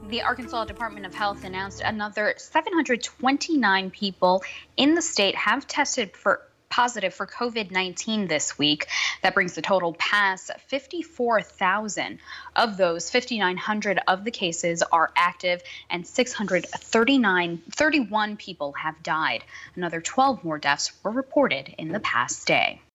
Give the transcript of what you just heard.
The Arkansas Department of Health announced another 729 people in the state have tested positive for COVID-19 this week. That brings the total past 54,000. Of those, 5,900 of the cases are active and 631 people have died. Another 12 more deaths were reported in the past day.